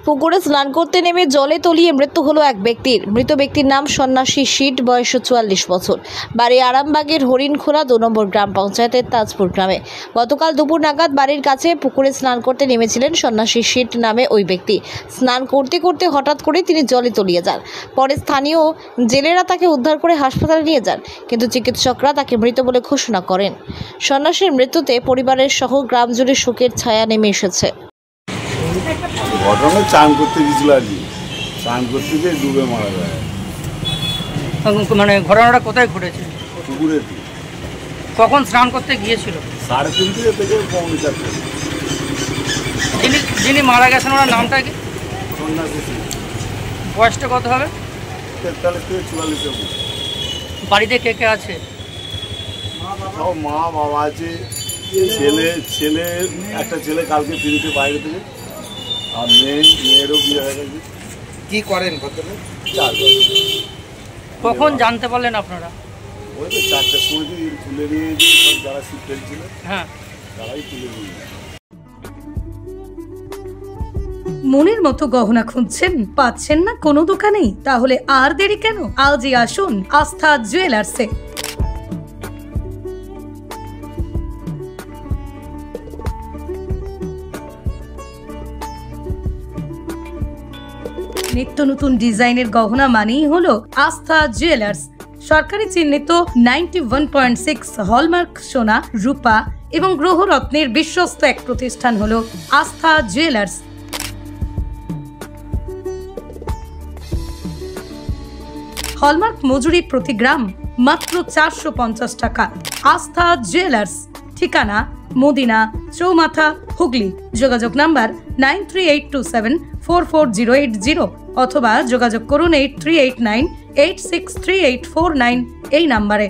পুকুরে স্নান করতে নেমে জলে তলিয়ে মৃত্যু হলো এক ব্যক্তির। মৃত ব্যক্তির নাম সন্ন্যাসী শীট, বয়স 44 বছর, বাড়ি আরামবাগের হরিণখোলা 2 নম্বর গ্রাম পঞ্চায়েতের তাজপুর গ্রামে। গতকাল দুপুর নাগাদ বাড়ির কাছে পুকুরে স্নান করতে নেমেছিলেন সন্ন্যাসী শীট নামে ওই ব্যক্তি। স্নান করতে করতে হঠাৎ করে তিনি জলে তলিয়ে যান। পরে স্থানীয় জেলেরা তাকে উদ্ধার করে হাসপাতালে নিয়ে যান, কিন্তু চিকিৎসকরা তাকে মৃত বলে ঘোষণা করেন। সন্ন্যাসীর মৃত্যুতে পরিবারের সহ গ্রাম জুড়ে শোকের ছায়া নেমে এসেছে। ঘটনা চান করতে গিয়েছিল আর কি, চান করতে গিয়ে ডুবে মারা যায়। মানে ঘটনাটা কোথায় ঘটেছে? পুকুরে। কখন স্নান করতে গিয়েছিল? 3:30 থেকে 4:45। যিনি মারা গেছেন ওনার নামটা কি? সন্ন্যাসী। বয়সটা কত হবে? 43 থেকে 44। বাড়িতে কে কে আছে? সব মা বাবা আছে, ছেলে একটা ছেলে কালকে ফিরেছে বাইরে থেকে, আর মেয়েরও বিয়ে হয়ে গেছে। কি করেন ভদ্রলোক? কখন জানতে পারলেন আপনারা? ওই তো 4টার সময় তুলে নিয়ে যারা শীত ফেলছিল, হ্যাঁ, তারাই তুলে নিয়ে। মনের মতো গহনা খুঁজছেন, পাচ্ছেন না কোনো দোকানেই? তাহলে আর দেরি কেন, আজই আসুন আস্থা জুয়েলার্সে। নিত্য নতুন ডিজাইনের গহনা মানেই হলো আস্থা জুয়েলার্স। সরকারি চিহ্নিত 91.6 হলমার্ক সোনা, রূপা এবং গ্রহরত্নের বিশ্বস্ত এক প্রতিষ্ঠান হলো আস্থা জুয়েলার্স। হলমার্ক মজুরি প্রতি গ্রাম মাত্র 450 টাকা। আস্থা জুয়েলার্স, ঠিকানা মদিনা চৌমাথা, হুগলি। যোগাযোগ নাম্বার 9382744080 অথবা যোগাযোগ করুন 8389863849 এই নাম্বারে।